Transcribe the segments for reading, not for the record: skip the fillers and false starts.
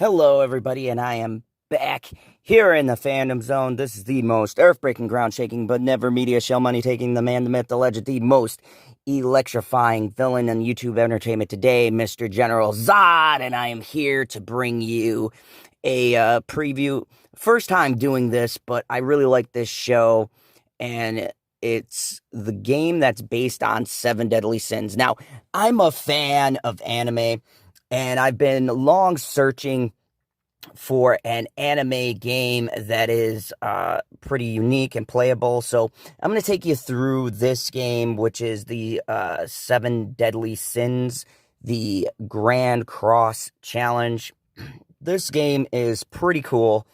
Hello, everybody, and I am back here in the fandom zone. This is the most earth-breaking, ground-shaking, but never media shell money-taking, the man, the myth, the legend, the most electrifying villain in YouTube entertainment today, Mr. General Zod, and I am here to bring you a preview. First time doing this, but I really like this show, and it's the game that's based on Seven Deadly Sins. Now, I'm a fan of anime, and I've been long searching for an anime game that is pretty unique and playable. So I'm going to take you through this game, which is the Seven Deadly Sins, the Grand Cross Challenge. This game is pretty cool.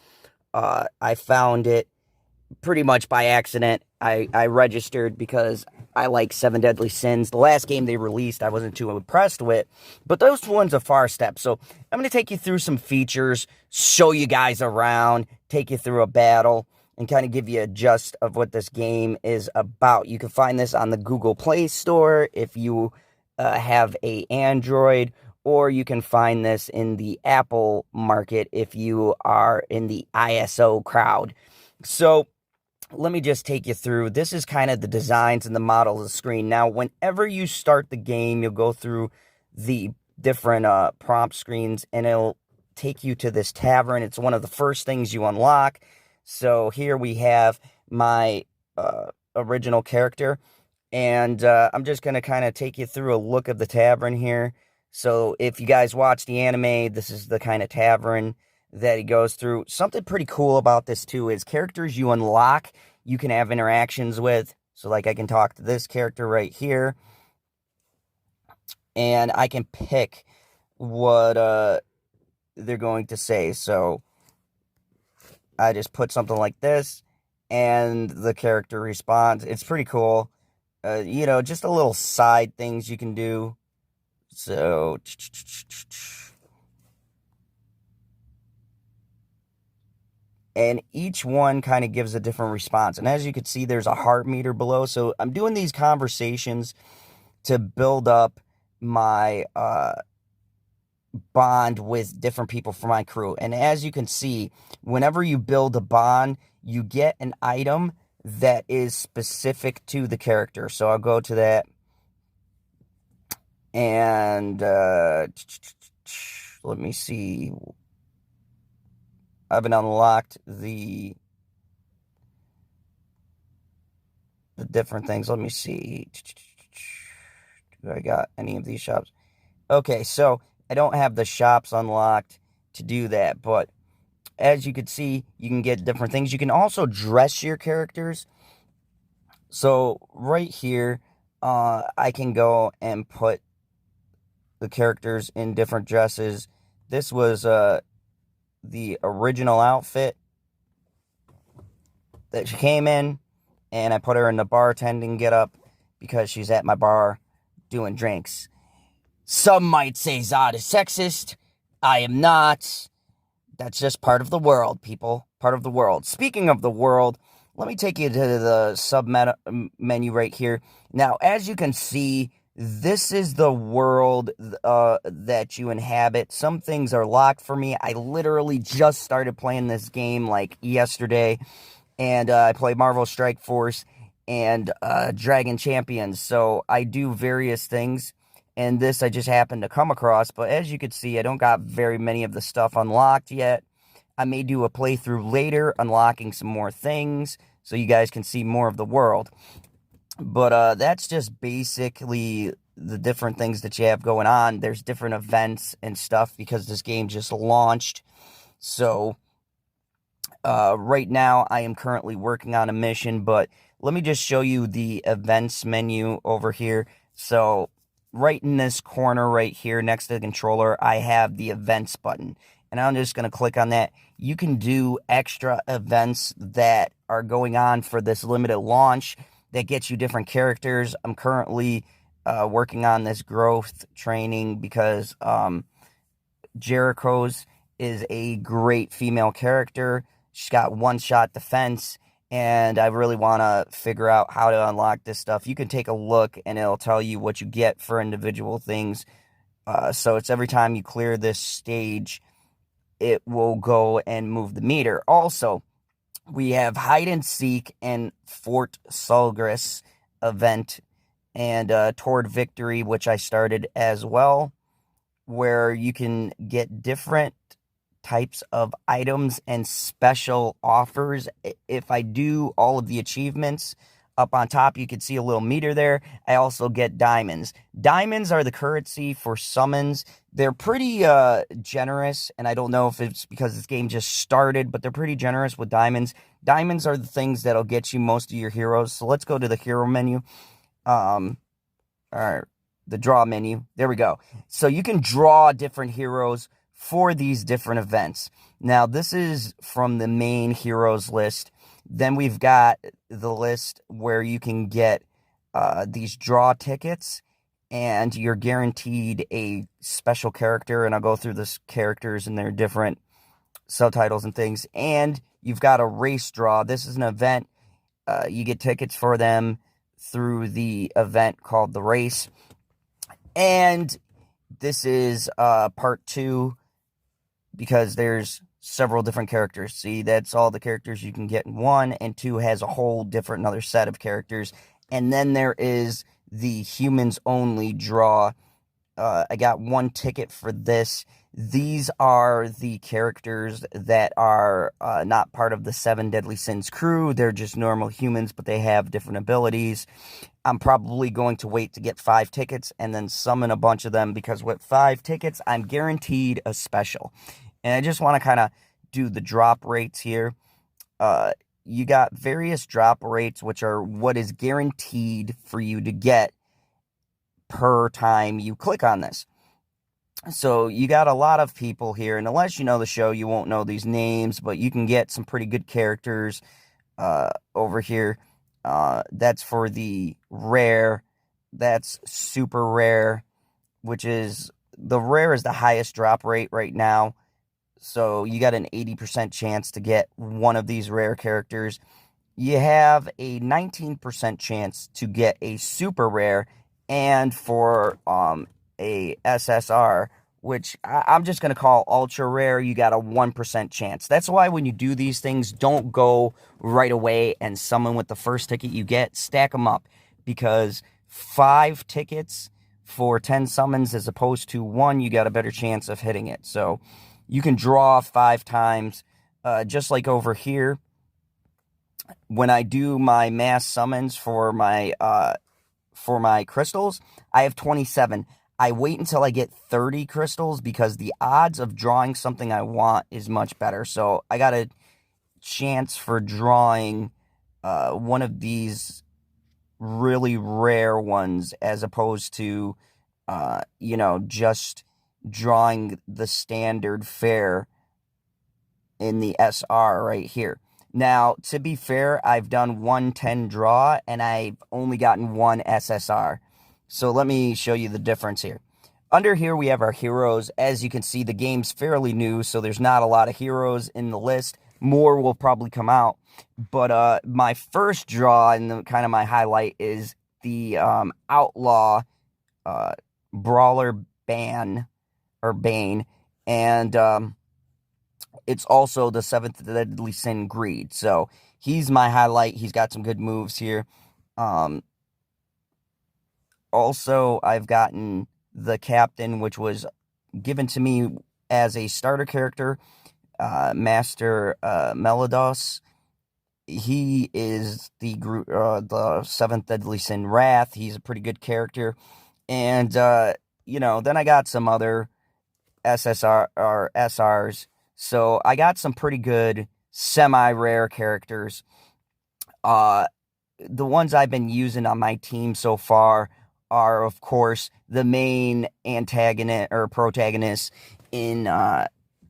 I found it pretty much by accident. I registered because I like Seven Deadly Sins. The last game they released, I wasn't too impressed with, but those one's a far step. So I'm going to take you through some features, show you guys around, take you through a battle, and kind of give you a gist of what this game is about. You can find this on the Google Play Store if you have a Android, or you can find this in the Apple market if you are in the ISO crowd. So let me just take you through. This is kind of the designs and the models of the screen. Now, whenever you start the game, you'll go through the different prompt screens, and it'll take you to this tavern. It's one of the first things you unlock. So here we have my original character, and I'm just going to kind of take you through a look of the tavern here. So if you guys watch the anime, this is the kind of tavern that he goes through. Something pretty cool about this too is characters you unlock, you can have interactions with. So like I can talk to this character right here, and I can pick what they're going to say. So I just put something like this, and the character responds. It's pretty cool. Just a little side things you can do. So and each one kind of gives a different response. And as you can see, there's a heart meter below. So I'm doing these conversations to build up my bond with different people from my crew. And as you can see, whenever you build a bond, you get an item that is specific to the character. So I'll go to that. And let me see. I haven't unlocked the different things. Let me see. Do I got any of these shops? Okay, so I don't have the shops unlocked to do that, but as you can see, you can get different things. You can also dress your characters. So right here, I can go and put the characters in different dresses. This was the original outfit that she came in, and I put her in the bartending getup because she's at my bar doing drinks. Some might say Zod is sexist. I am not. That's just part of the world, people. Part of the world. Speaking of the world, let me take you to the sub-menu right here. Now, as you can see, this is the world that you inhabit. Some things are locked for me. I literally just started playing this game like yesterday, and I play Marvel Strike Force and Dragon Champions. So I do various things, and this I just happened to come across. But as you can see, I don't got very many of the stuff unlocked yet. I may do a playthrough later, unlocking some more things, so you guys can see more of the world. But that's just basically the different things that you have going on. There's different events and stuff because this game just launched. So right now I am currently working on a mission, but let me just show you the events menu over here. So right in this corner right here next to the controller, I have the events button. And I'm just going to click on that. You can do extra events that are going on for this limited launch that gets you different characters. I'm currently working on this growth training because Jericho's is a great female character. She's got one-shot defense, and I really want to figure out how to unlock this stuff. You can take a look, and it'll tell you what you get for individual things. So it's every time you clear this stage, it will go and move the meter. Also, we have Hide and Seek and Fort Sulgris event, and Toward Victory, which I started as well, where you can get different types of items and special offers. If I do all of the achievements, up on top, you can see a little meter there. I also get diamonds. Diamonds are the currency for summons. They're pretty generous, and I don't know if it's because this game just started, but they're pretty generous with diamonds. Diamonds are the things that'll get you most of your heroes. So let's go to the hero menu. Or the draw menu. There we go. So you can draw different heroes for these different events. Now, this is from the main heroes list. Then we've got the list where you can get these draw tickets, and you're guaranteed a special character. And I'll go through the characters and their different subtitles and things. And you've got a race draw. This is an event. You get tickets for them through the event called the race. And this is part 2, because there's several different characters. See, that's all the characters you can get in 1, and 2 has a whole different another set of characters. And then there is the humans only draw. I got 1 ticket for this. These are the characters that are not part of the 7 Deadly Sins crew. They're just normal humans, but they have different abilities. I'm probably going to wait to get 5 tickets and then summon a bunch of them, because with 5 tickets, I'm guaranteed a special. And I just want to kind of do the drop rates here. You got various drop rates, which are what is guaranteed for you to get per time you click on this. So you got a lot of people here, and unless you know the show, you won't know these names, but you can get some pretty good characters over here. That's for the rare. That's super rare, which is the rare is the highest drop rate right now. So you got an 80% chance to get one of these rare characters. You have a 19% chance to get a super rare, and for a SSR, which I'm just going to call ultra rare, you got a 1% chance. That's why when you do these things, don't go right away and summon with the first ticket you get. Stack them up, because 5 tickets for 10 summons as opposed to 1, you got a better chance of hitting it. So you can draw 5 times, just like over here. When I do my mass summons for my crystals, I have 27. I wait until I get 30 crystals, because the odds of drawing something I want is much better. So I got a chance for drawing one of these really rare ones, as opposed to, just drawing the standard fare in the SR right here. Now, to be fair, I've done 110 draw, and I've only gotten 1 SSR. So let me show you the difference here. Under here, we have our heroes. As you can see, the game's fairly new, so there's not a lot of heroes in the list. More will probably come out. But my first draw, and kind of my highlight, is the Outlaw Brawler Bane, and it's also the 7th Deadly Sin Greed. So he's my highlight. He's got some good moves here. Also, I've gotten the Captain, which was given to me as a starter character, Master Melodos. He is the 7th Deadly Sin Wrath. He's a pretty good character. And, then I got some other SSR or SRs. So I got some pretty good semi-rare characters. The ones I've been using on my team so far are, of course, the main antagonist or protagonist in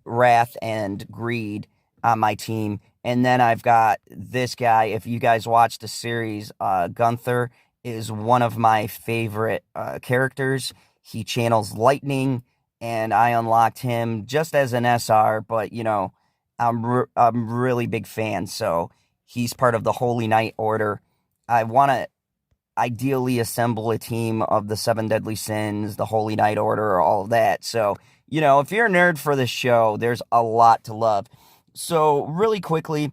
Wrath and Greed on my team. And then I've got this guy. If you guys watched the series, Gunther is one of my favorite characters. He channels lightning, and I unlocked him just as an SR, but, I'm really big fan, so he's part of the Holy Knight Order. I want to ideally assemble a team of the 7 Deadly Sins, the Holy Knight Order, all of that. So, if you're a nerd for this show, there's a lot to love. So, really quickly,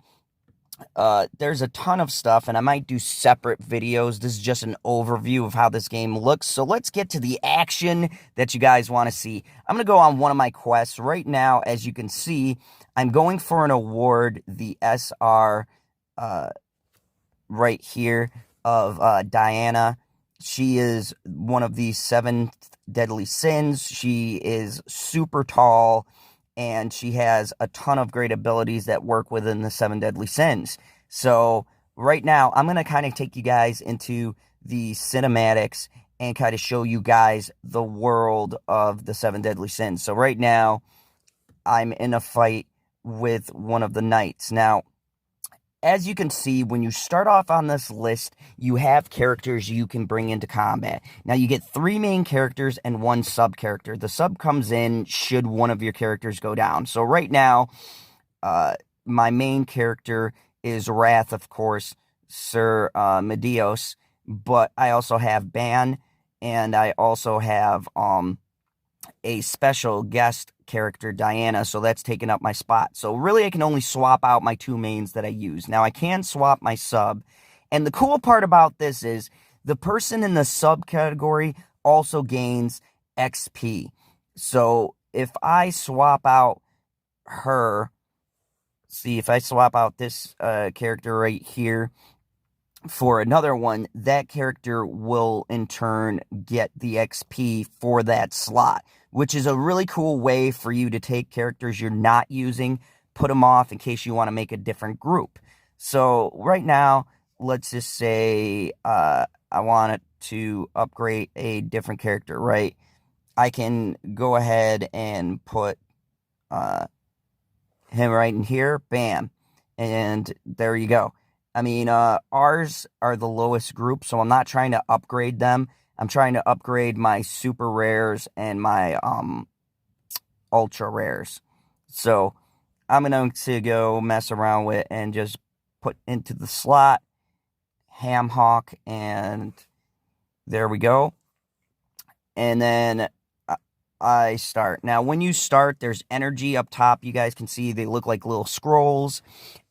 there's a ton of stuff, and I might do separate videos. This is just an overview of how this game looks. So let's get to the action that you guys want to see. I'm going to go on one of my quests right now. As you can see, I'm going for an award, the SR, right here, of Diana. She is one of the 7 Deadly Sins. She is super tall, and she has a ton of great abilities that work within the 7 Deadly Sins. So right now, I'm going to kind of take you guys into the cinematics and kind of show you guys the world of the 7 Deadly Sins. So right now, I'm in a fight with one of the knights. Now, as you can see, when you start off on this list, you have characters you can bring into combat. Now, you get 3 main characters and 1 sub-character. The sub comes in should one of your characters go down. So right now, my main character is Wrath, of course, Sir Medeos. But I also have Ban, and I also have a special guest character, Diana, so that's taking up my spot. So really, I can only swap out my 2 mains that I use. Now, I can swap my sub, and the cool part about this is the person in the sub category also gains XP. So if I swap out her, see, if I swap out this character right here for another one, that character will in turn get the XP for that slot, which is a really cool way for you to take characters you're not using, put them off in case you want to make a different group. So right now, let's just say I wanted to upgrade a different character, right? I can go ahead and put him right in here, bam, and there you go. I mean, ours are the lowest group, so I'm not trying to upgrade them. I'm trying to upgrade my super rares and my ultra rares. So I'm going to go mess around with and just put into the slot Ham Hawk, and there we go. And then I start. Now, when you start, there's energy up top. You guys can see they look like little scrolls,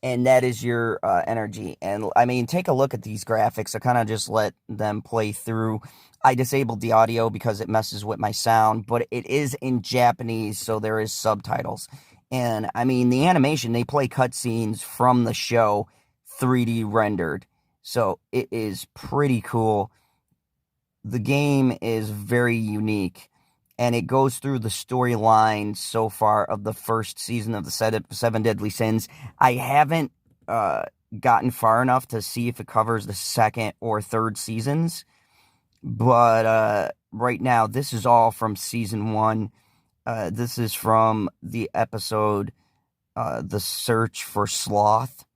and that is your energy. And, I mean, take a look at these graphics. I kind of just let them play through. I disabled the audio because it messes with my sound, but it is in Japanese, so there is subtitles. And, I mean, the animation, they play cutscenes from the show 3D rendered. So, it is pretty cool. The game is very unique, and it goes through the storyline so far of the first season of the 7 Deadly Sins. I haven't gotten far enough to see if it covers the 2nd or 3rd seasons, but right now, this is all from Season 1. This is from the episode, The Search for Sloth.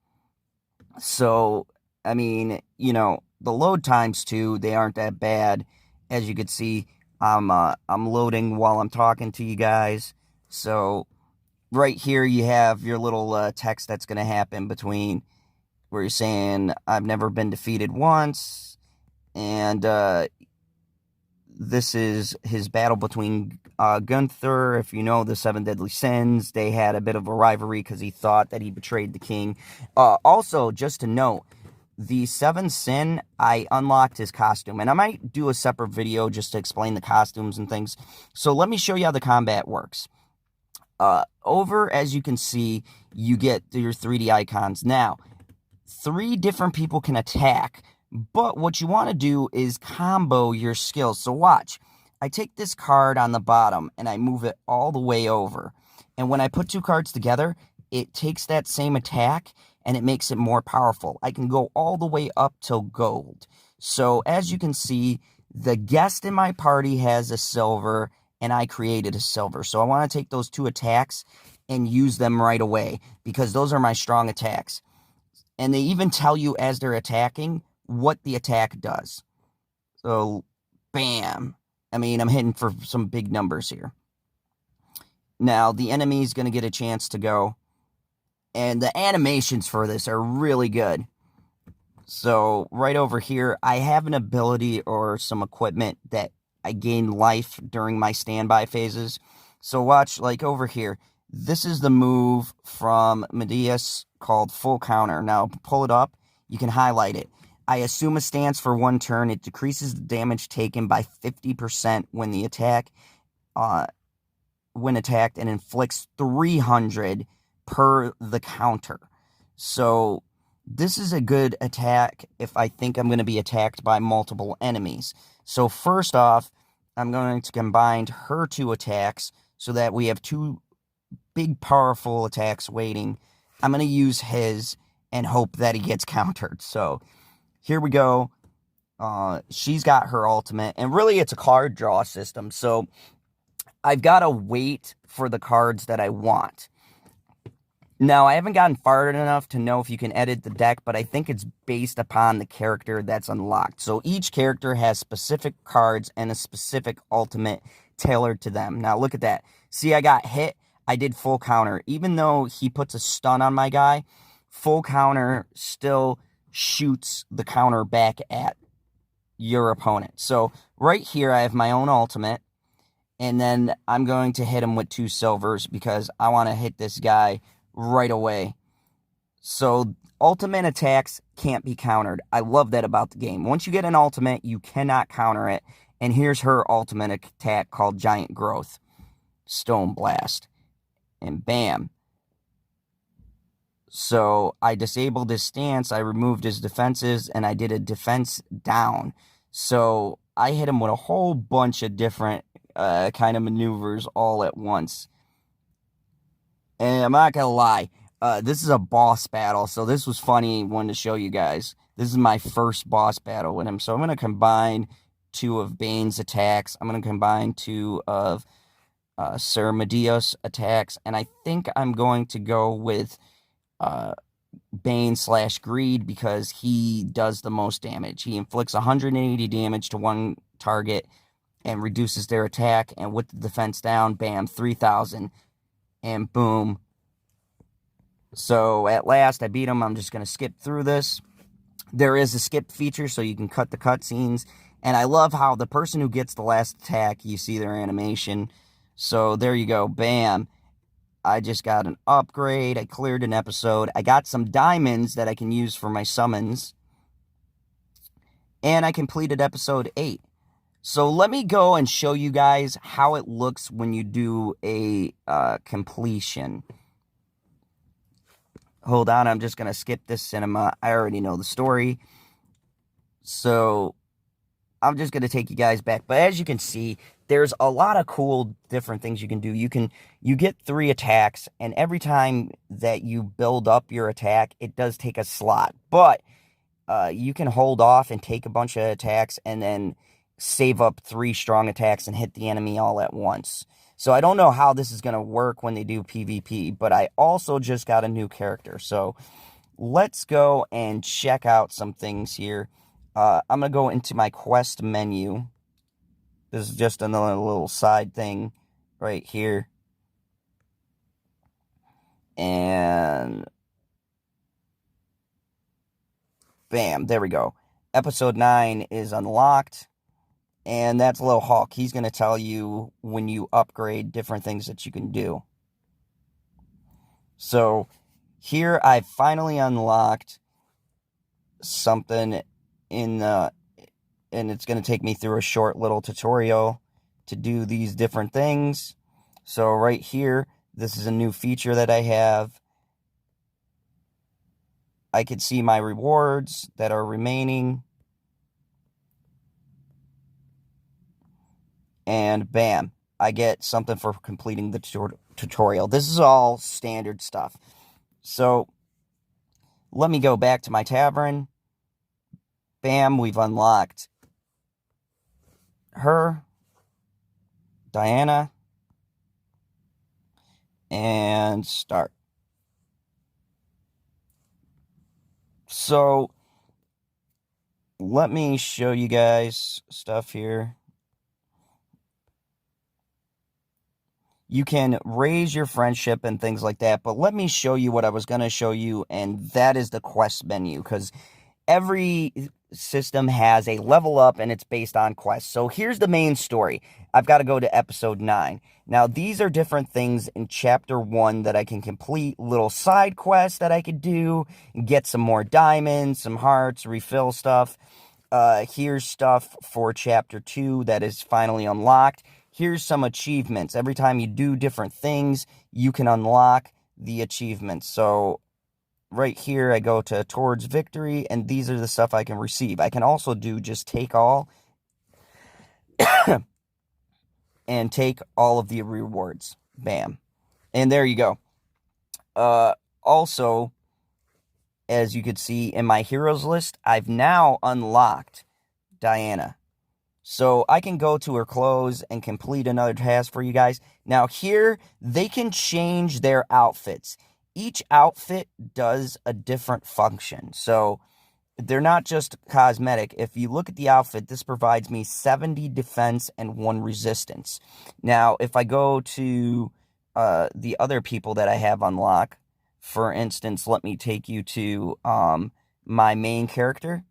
So, I mean, the load times, too, they aren't that bad. As you can see, I'm loading while I'm talking to you guys. So right here you have your little text that's going to happen between where you're saying, I've never been defeated once. And this is his battle between Gunther. If you know the 7 Deadly Sins, they had a bit of a rivalry because he thought that he betrayed the king. Also, just to note, the 7th Sin, I unlocked his costume, and I might do a separate video just to explain the costumes and things. So let me show you how the combat works. Over, as you can see, you get your 3D icons. Now, 3 different people can attack, but what you want to do is combo your skills. So watch. I take this card on the bottom, and I move it all the way over. And when I put 2 cards together, it takes that same attack, and it makes it more powerful. I can go all the way up till gold. So, as you can see, the guest in my party has a silver, and I created a silver. So, I want to take those 2 attacks and use them right away, because those are my strong attacks. And they even tell you as they're attacking what the attack does. So, bam. I mean, I'm hitting for some big numbers here. Now, the enemy is going to get a chance to go. And the animations for this are really good. So right over here, I have an ability or some equipment that I gain life during my standby phases. So watch, like over here, this is the move from Medius called Full Counter. Now pull it up, you can highlight it. I assume a stance for 1 turn. It decreases the damage taken by 50% when attacked, and inflicts 300 per the counter. So this is a good attack if I think I'm going to be attacked by multiple enemies. So first off, I'm going to combine her 2 attacks so that we have 2 big powerful attacks waiting. I'm going to use his and hope that he gets countered. So here we go. She's got her ultimate, and really it's a card draw system. So I've got to wait for the cards that I want. Now, I haven't gotten far enough to know if you can edit the deck, but I think it's based upon the character that's unlocked. So each character has specific cards and a specific ultimate tailored to them. Now, look at that. See, I got hit. I did full counter. Even though he puts a stun on my guy, full counter still shoots the counter back at your opponent. So right here, I have my own ultimate. And then I'm going to hit him with 2 silvers because I want to hit this guy right away. So ultimate attacks can't be countered. I love that about the game. Once you get an ultimate, you cannot counter it. And here's her ultimate attack called Giant Growth. Stone Blast. And bam. So I disabled his stance, I removed his defenses, and I did a defense down. So I hit him with a whole bunch of different kind of maneuvers all at once. And I'm not gonna lie, this is a boss battle, so this was funny one to show you guys. This is my first boss battle with him, so I'm gonna combine 2 of Bane's attacks. I'm gonna combine 2 of Sir Medea's attacks, and I think I'm going to go with Bane/Greed because he does the most damage. He inflicts 180 damage to one target and reduces their attack, and with the defense down, bam, 3,000, and boom. So at last, I beat him. I'm just going to skip through this. There is a skip feature, so you can cut the cutscenes, and I love how the person who gets the last attack, you see their animation. So there you go, bam. I just got an upgrade. I cleared an episode. I got some diamonds that I can use for my summons, and I completed episode 8. So let me go and show you guys how it looks when you do a completion. Hold on, I'm just going to skip this cinema. I already know the story. So I'm just going to take you guys back. But as you can see, there's a lot of cool different things you can do. You get 3 attacks, and every time that you build up your attack, it does take a slot. But you can hold off and take a bunch of attacks and then save up 3 strong attacks and hit the enemy all at once. So I don't know how this is going to work when they do PvP, but I also just got a new character. So let's go and check out some things here. I'm going to go into my quest menu. This is just another little side thing right here. And bam, there we go. Episode 9 is unlocked. And that's Lil Hawk. He's going to tell you when you upgrade different things that you can do. So here I've finally unlocked something and it's going to take me through a short little tutorial to do these different things. So right here, this is a new feature that I have. I can see my rewards that are remaining. And bam, I get something for completing the tutorial. This is all standard stuff. So let me go back to my tavern. Bam, we've unlocked her, Diana, and start. So let me show you guys stuff here. You can raise your friendship and things like that, but let me show you what I was going to show you, and that is the quest menu, because every system has a level up, and it's based on quests. So here's the main story. I've got to go to episode 9. Now, these are different things in chapter 1 that I can complete, little side quests that I could do, get some more diamonds, some hearts, refill stuff. Here's stuff for chapter 2 that is finally unlocked. Here's some achievements. Every time you do different things, you can unlock the achievements. So right here, I go to towards victory, and these are the stuff I can receive. I can also do just take all and take all of the rewards. Bam. And there you go. Also, as you could see in my heroes list, I've now unlocked Diana. So I can go to her clothes and complete another task for you guys. Now here, they can change their outfits. Each outfit does a different function. So they're not just cosmetic. If you look at the outfit, this provides me 70 defense and 1 resistance. Now, if I go to the other people that I have unlocked, for instance, let me take you to my main character.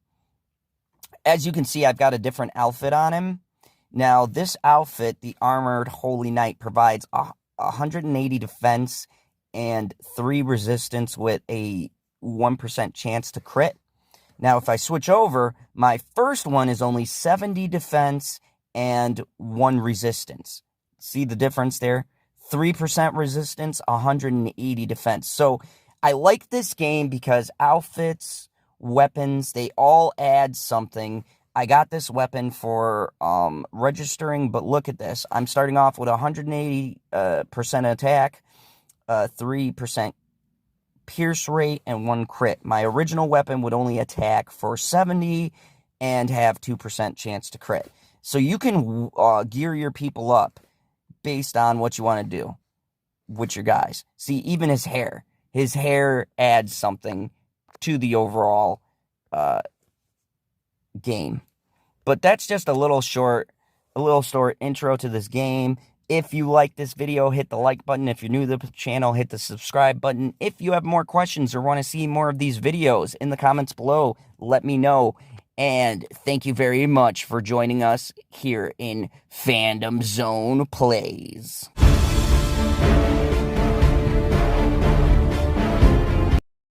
As you can see, I've got a different outfit on him. Now, this outfit, the Armored Holy Knight, provides 180 defense and 3 resistance with a 1% chance to crit. Now, if I switch over, my first one is only 70 defense and 1 resistance. See the difference there? 3% resistance, 180 defense. So, I like this game because outfits, weapons, they all add something. I got this weapon for registering, but look at this. I'm starting off with 180% attack, 3% pierce rate, and 1 crit. My original weapon would only attack for 70 and have 2% chance to crit. So you can gear your people up based on what you want to do with your guys. See, even his hair. His hair adds something to the overall game. But that's just a little short intro to this game. If you like this video, hit the like button. If you're new to the channel, hit the subscribe button. If you have more questions or want to see more of these videos, in the comments below, let me know. And thank you very much for joining us here in Fandom Zone Plays.